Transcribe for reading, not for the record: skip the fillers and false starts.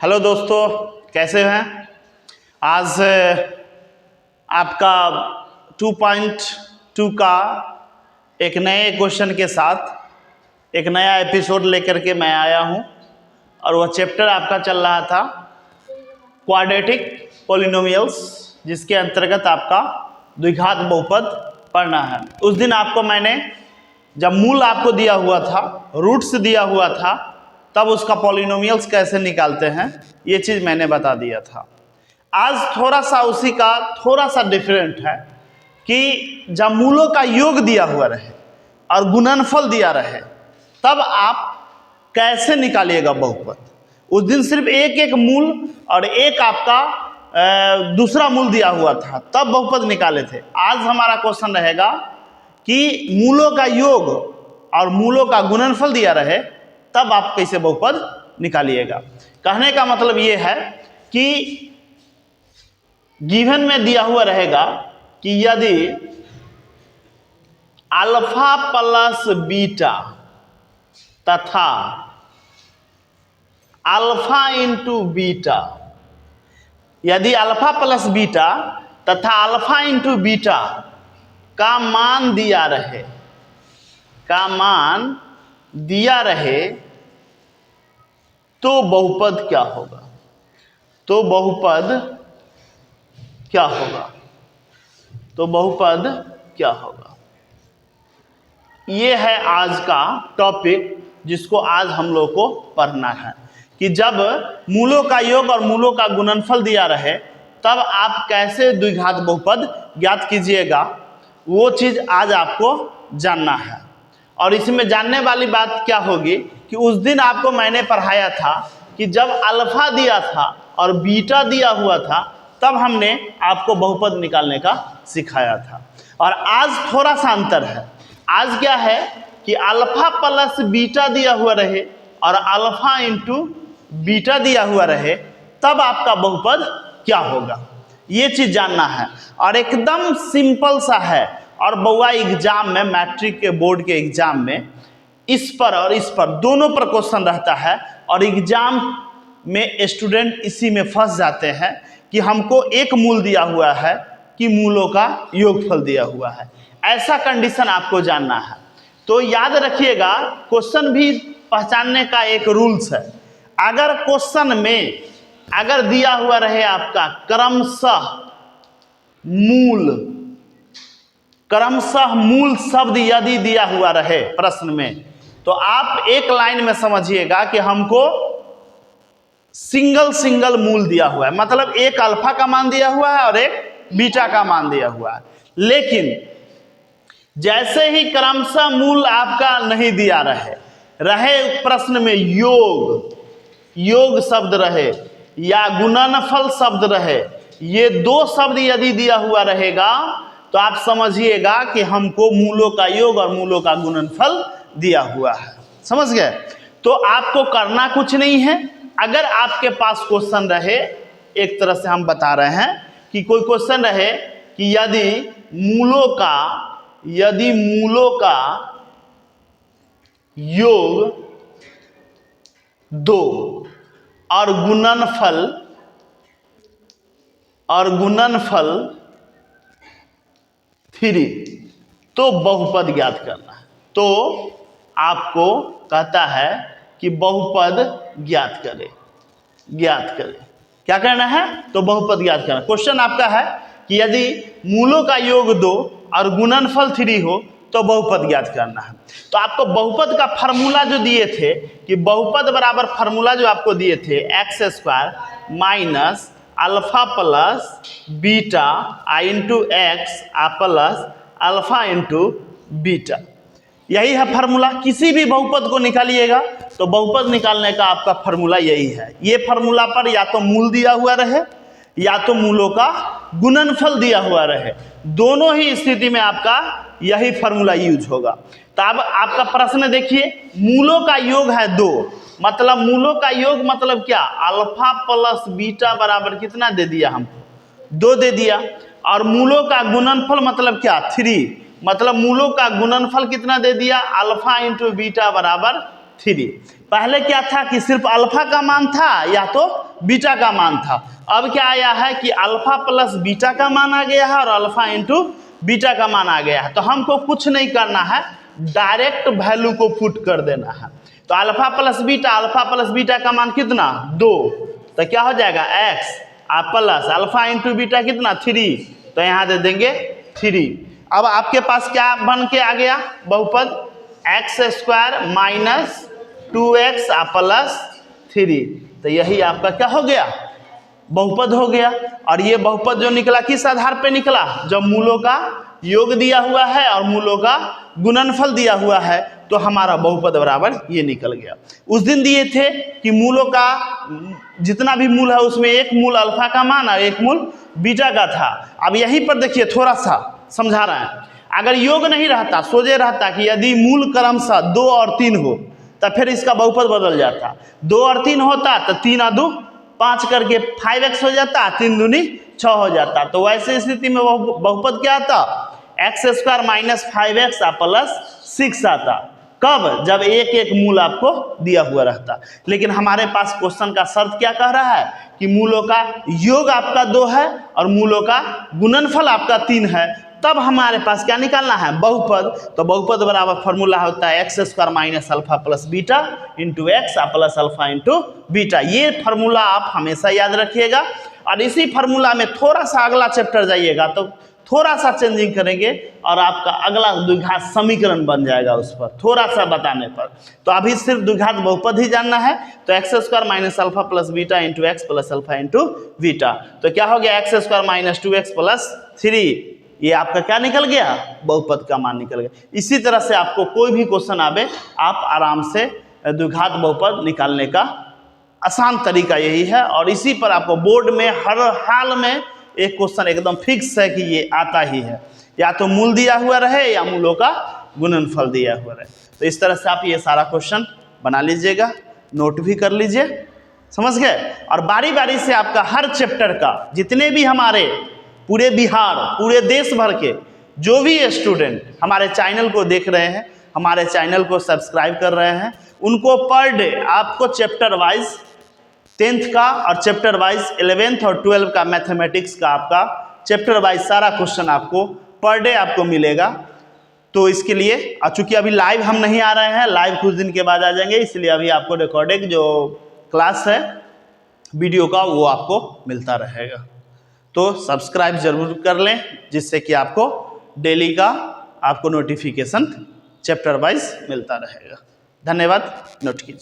Hello दोस्तों, कैसे हैं? आज आपका 2.2 का एक नए क्वेश्चन के साथ एक नया एपिसोड लेकर के मैं आया हूं और वह चैप्टर आपका चल रहा था क्वाड्रेटिक पॉलिनोमियल्स, जिसके अंतर्गत आपका द्विघात बहुपद पढ़ना है। उस दिन आपको मैंने जब मूल आपको दिया हुआ था, रूट्स दिया हुआ था, तब उसका पॉलिनोमियल्स कैसे निकालते हैं ये चीज़ मैंने बता दिया था। आज थोड़ा सा उसी का थोड़ा सा डिफरेंट है कि जब मूलों का योग दिया हुआ रहे और गुणनफल दिया रहे तब आप कैसे निकालिएगा बहुपद। उस दिन सिर्फ एक एक मूल और एक आपका दूसरा मूल दिया हुआ था, तब बहुपद निकाले थे। आज हमारा क्वेश्चन रहेगा कि मूलों का योग और मूलों का गुणनफल दिया रहे तब आप कैसे बहुपद निकालिएगा। कहने का मतलब ये है कि गिवन में दिया हुआ रहेगा कि यदि अल्फा प्लस बीटा तथा अल्फा इंटू बीटा, यदि अल्फा प्लस बीटा तथा अल्फा इंटू बीटा का मान दिया रहे तो बहुपद क्या होगा। ये है आज का टॉपिक जिसको आज हम लोग को पढ़ना है कि जब मूलों का योग और मूलों का गुणनफल दिया रहे तब आप कैसे द्विघात बहुपद ज्ञात कीजिएगा, वो चीज़ आज आपको जानना है। और इसमें जानने वाली बात क्या होगी कि उस दिन आपको मैंने पढ़ाया था कि जब अल्फा दिया था और बीटा दिया हुआ था तब हमने आपको बहुपद निकालने का सिखाया था। और आज थोड़ा सा अंतर है। आज क्या है कि अल्फा प्लस बीटा दिया हुआ रहे और अल्फा इंटू बीटा दिया हुआ रहे तब आपका बहुपद क्या होगा, ये चीज़ जानना है। और एकदम सिंपल सा है। और बउआ एग्जाम में, मैट्रिक के बोर्ड के एग्जाम में इस पर और इस पर दोनों पर क्वेश्चन रहता है और एग्जाम में स्टूडेंट इसी में फंस जाते हैं कि हमको एक मूल दिया हुआ है कि मूलों का योगफल दिया हुआ है। ऐसा कंडीशन आपको जानना है। तो याद रखिएगा, क्वेश्चन भी पहचानने का एक रूल्स है। अगर क्वेश्चन में अगर दिया हुआ रहे आपका क्रमशः मूल शब्द यदि दिया हुआ रहे प्रश्न में, तो आप एक लाइन में समझिएगा कि हमको सिंगल मूल दिया हुआ है, मतलब एक अल्फा का मान दिया हुआ है और एक बीटा का मान दिया हुआ है। लेकिन जैसे ही क्रमशः मूल आपका नहीं दिया रहे प्रश्न में योग शब्द रहे या गुणनफल शब्द रहे, ये दो शब्द यदि दिया हुआ रहेगा तो आप समझिएगा कि हमको मूलों का योग और मूलों का गुणनफल दिया हुआ है। समझ गए? तो आपको करना कुछ नहीं है। अगर आपके पास क्वेश्चन रहे, एक तरह से हम बता रहे हैं कि कोई क्वेश्चन रहे कि यदि मूलों का योग 2 और गुणनफल 3 तो बहुपद ज्ञात करना है। तो आपको कहता है कि बहुपद ज्ञात करें। क्या करना है? तो बहुपद ज्ञात करना। क्वेश्चन आपका है कि यदि मूलों का योग 2 और गुणनफल 3 हो तो बहुपद ज्ञात करना है। तो आपको बहुपद का फार्मूला जो दिए थे कि बहुपद बराबर फार्मूला जो आपको दिए थे x² minus alpha plus beta into x plus alpha into beta, यही है फार्मूला। किसी भी बहुपद को निकालिएगा तो बहुपद निकालने का आपका फार्मूला यही है। ये फार्मूला पर या तो मूल दिया हुआ रहे या तो मूलों का गुणनफल दिया हुआ रहे, दोनों ही स्थिति में आपका यही फार्मूला यूज होगा। तो अब आपका प्रश्न देखिए, मूलों का योग है 2, मतलब मूलों का योग मतलब क्या? अल्फा प्लस बीटा बराबर कितना दे दिया हमको? 2 दे दिया। और मूलों का गुणनफल मतलब क्या? 3, मतलब मूलों का गुणनफल कितना दे दिया? अल्फा इंटू बीटा बराबर 3। पहले क्या था कि सिर्फ अल्फा का मान था या तो बीटा का मान था। अब क्या आया है कि अल्फा प्लस बीटा का मान आ गया है और अल्फा इंटू बीटा का मान आ गया है। तो हमको कुछ नहीं करना है, डायरेक्ट वैल्यू को पुट कर देना है। तो अल्फा प्लस बीटा का मान कितना 2, तो क्या हो जाएगा x plus alpha into beta कितना 3, तो यहाँ दे देंगे 3। अब आपके पास क्या बन के आ गया बहुपद x² माइनस 2x प्लस 3, तो यही आपका क्या हो गया बहुपद हो गया। और ये बहुपद जो निकला किस आधार पे निकला, जब मूलों का योग दिया हुआ है और मूलों का गुणनफल दिया हुआ है, तो हमारा बहुपद बराबर ये निकल गया। उस दिन दिए थे कि मूलों का जितना भी मूल है उसमें एक मूल अल्फा का मान और एक मूल बीटा का था। अब यहीं पर देखिए थोड़ा सा समझा रहे हैं, अगर योग नहीं रहता, सोचे रहता कि यदि मूल क्रमशः 2 और 3 हो तो फिर इसका बहुपद बदल जाता। 2 और 3 होता तो 3 और 2 5 करके 5x हो जाता, 3 दूनी 6 हो जाता। तो वैसे स्थिति में बहुपद क्या आता x² माइनस 5x प्लस 6 आता। कब, जब एक एक मूल आपको दिया हुआ रहता। लेकिन हमारे पास क्वेश्चन का शर्त क्या कह रहा है कि मूलों का योग आपका 2 है और मूलों का गुणनफल आपका 3 है, तब हमारे पास क्या निकालना है बहुपद। तो बहुपद बराबर फॉर्मूला होता है x² minus alpha plus beta into x plus alpha into beta. ये फार्मूला आप हमेशा याद रखिएगा। और इसी फार्मूला में थोड़ा सा अगला चैप्टर जाइएगा तो थोड़ा सा चेंजिंग करेंगे और आपका अगला द्विघात समीकरण बन जाएगा उस पर थोड़ा सा बताने पर। तो अभी सिर्फ द्विघात बहुपद ही जानना है। तो x² minus alpha plus beta into x plus alpha into beta, तो क्या हो गया x² माइनस 2x प्लस 3, ये आपका क्या निकल गया बहुपद का मान निकल गया। इसी तरह से आपको कोई भी क्वेश्चन आवे आप आराम से द्विघात बहुपद निकालने का आसान तरीका यही है। और इसी पर आपको बोर्ड में हर हाल में एक क्वेश्चन एकदम फिक्स है कि ये आता ही है, या तो मूल दिया हुआ रहे या मूलों का गुणनफल दिया हुआ रहे। तो इस तरह से आप ये सारा क्वेश्चन बना लीजिएगा, नोट भी कर लीजिए, समझ गए। और बारी बारी से आपका हर चैप्टर का जितने भी हमारे पूरे बिहार पूरे देश भर के जो भी स्टूडेंट हमारे चैनल को देख रहे हैं, हमारे चैनल को सब्सक्राइब कर रहे हैं, उनको पर डे आपको चैप्टर वाइज 10th का और चैप्टर वाइज 11th और 12th का मैथमेटिक्स का आपका चैप्टर वाइज सारा क्वेश्चन आपको पर डे आपको मिलेगा। तो इसके लिए चूँकि अभी लाइव हम नहीं आ रहे हैं, लाइव कुछ दिन के बाद आ जाएंगे, इसलिए अभी आपको रिकॉर्डेड जो क्लास है वीडियो का वो आपको मिलता रहेगा। तो सब्सक्राइब जरूर कर लें जिससे कि आपको डेली का आपको नोटिफिकेशन चैप्टर वाइज मिलता रहेगा। धन्यवाद, नोट कीजिए।